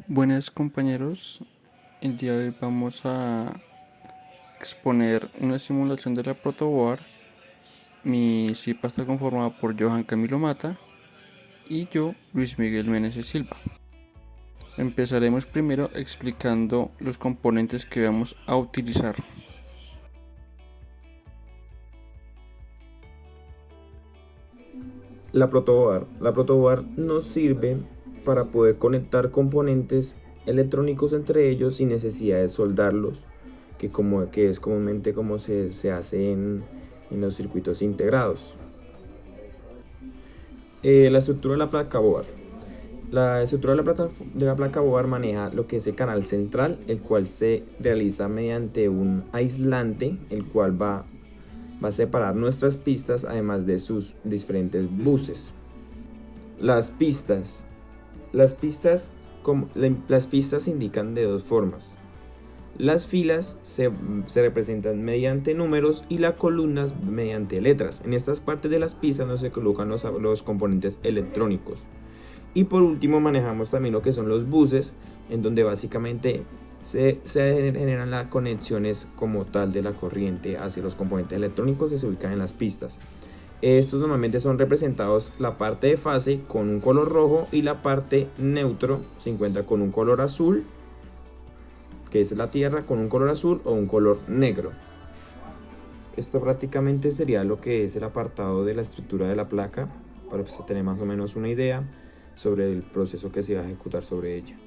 Buenas compañeros, el día de hoy vamos a exponer una simulación de la protoboard. Mi CIPA está conformada por Johan Camilo Mata y yo, Luis Miguel Meneses Silva. Empezaremos primero explicando los componentes que vamos a utilizar. La protoboard. La protoboard nos sirve para poder conectar componentes electrónicos entre ellos sin necesidad de soldarlos, que es comúnmente como se hace en los circuitos integrados. La estructura de la placa board. La estructura de la placa board maneja lo que es el canal central, el cual se realiza mediante un aislante, el cual va a separar nuestras pistas, además de sus diferentes buses. Las pistas. Las pistas se indican de dos formas. Las filas se representan mediante números y las columnas mediante letras. En estas partes de las pistas no se colocan los componentes electrónicos. Y por último manejamos también lo que son los buses, en donde básicamente se generan las conexiones como tal de la corriente hacia los componentes electrónicos que se ubican en las pistas. Estos normalmente son representados la parte de fase con un color rojo y la parte neutro se encuentra con un color azul, que es la tierra, con un color azul o un color negro. Esto prácticamente sería lo que es el apartado de la estructura de la placa, para tener más o menos una idea sobre el proceso que se va a ejecutar sobre ella.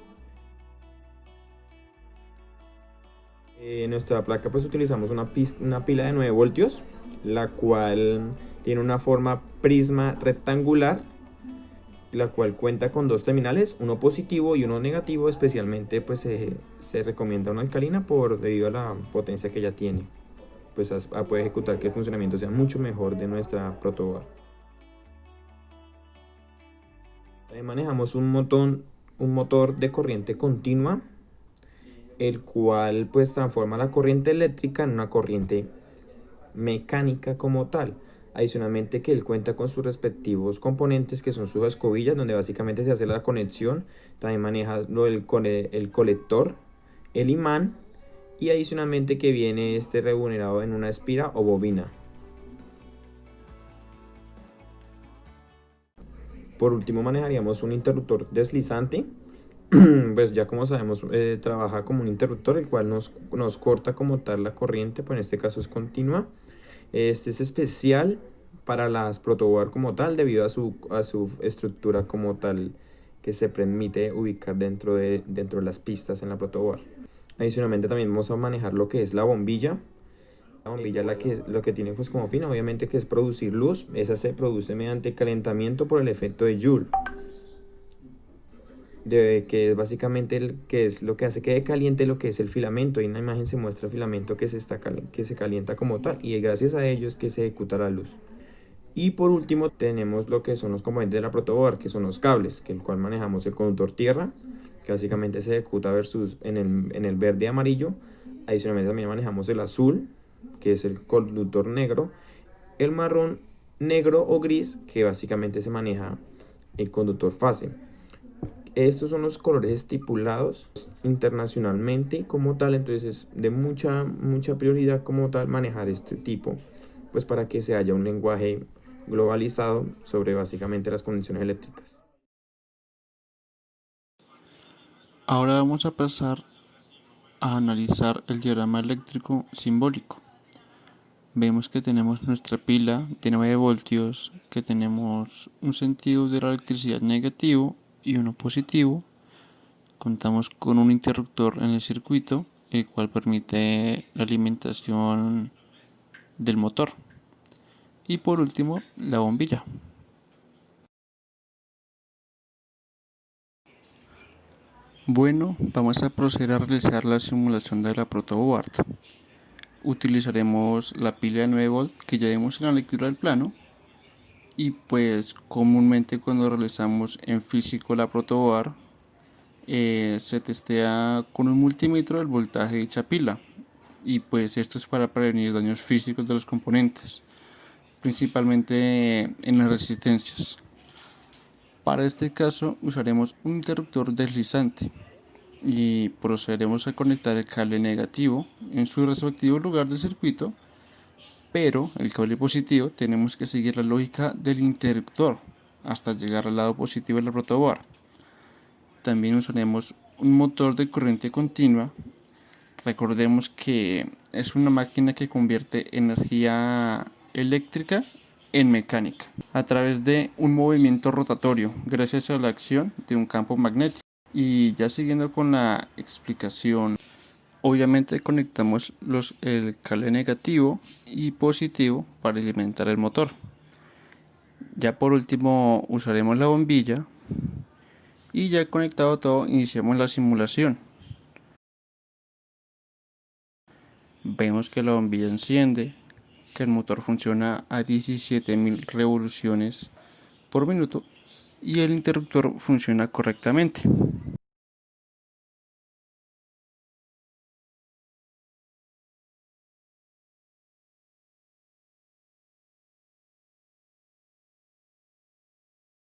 En nuestra placa pues utilizamos una pila de 9 voltios, la cual tiene una forma prisma rectangular, la cual cuenta con dos terminales, uno positivo y uno negativo. Especialmente pues se recomienda una alcalina debido a la potencia que ya tiene, pues puede ejecutar que el funcionamiento sea mucho mejor de nuestra protoboard. Manejamos un motor de corriente continua, el cual pues transforma la corriente eléctrica en una corriente mecánica como tal. Adicionalmente que él cuenta con sus respectivos componentes, que son sus escobillas, donde básicamente se hace la conexión. También maneja el colector, el imán, y adicionalmente que viene remunerado en una espira o bobina. Por último manejaríamos un interruptor deslizante. Pues ya como sabemos, trabaja como un interruptor, el cual nos corta como tal la corriente, pues en este caso es continua. Este es especial para las protoboard como tal, debido a su estructura como tal, que se permite ubicar dentro de las pistas en la protoboard. Adicionalmente también vamos a manejar lo que es la bombilla. La bombilla lo que tiene pues como fin, obviamente, que es producir luz. Esa se produce mediante calentamiento por el efecto de Joule, que es básicamente que es lo que hace que caliente lo que es el filamento. Y en la imagen se muestra el filamento que se calienta como tal, y gracias a ello es que se ejecuta la luz. Y por último tenemos lo que son los componentes de la protoboard, que son los cables, que el cual manejamos el conductor tierra, que básicamente se ejecuta en el verde y amarillo. Adicionalmente también manejamos el azul, que es el conductor negro, el marrón, negro o gris, que básicamente se maneja el conductor fase. Estos son los colores estipulados internacionalmente como tal, entonces es de mucha prioridad como tal manejar este tipo, pues para que se haya un lenguaje globalizado sobre básicamente las condiciones eléctricas. Ahora vamos a pasar a analizar el diagrama eléctrico simbólico. Vemos que tenemos nuestra pila de 9 voltios, que tenemos un sentido de la electricidad negativo y uno positivo. Contamos con un interruptor en el circuito, el cual permite la alimentación del motor. Y por último, la bombilla. Bueno, vamos a proceder a realizar la simulación de la protoboard. Utilizaremos la pila de 9 volt que ya vimos en la lectura del plano. Y pues comúnmente cuando realizamos en físico la protoboard, se testea con un multímetro el voltaje de dicha pila, y pues esto es para prevenir daños físicos de los componentes, principalmente en las resistencias. Para este caso usaremos un interruptor deslizante. y procederemos a conectar el cable negativo en su respectivo lugar del circuito, pero el cable positivo tenemos que seguir la lógica del interruptor hasta llegar al lado positivo de la protoboard. También usaremos un motor de corriente continua. Recordemos que es una máquina que convierte energía eléctrica en mecánica a través de un movimiento rotatorio gracias a la acción de un campo magnético. Y ya siguiendo con la explicación, obviamente conectamos el cable negativo y positivo para alimentar el motor. Ya por último usaremos la bombilla y ya conectado todo iniciamos la simulación. Vemos que la bombilla enciende, que el motor funciona a 17.000 revoluciones por minuto y el interruptor funciona correctamente.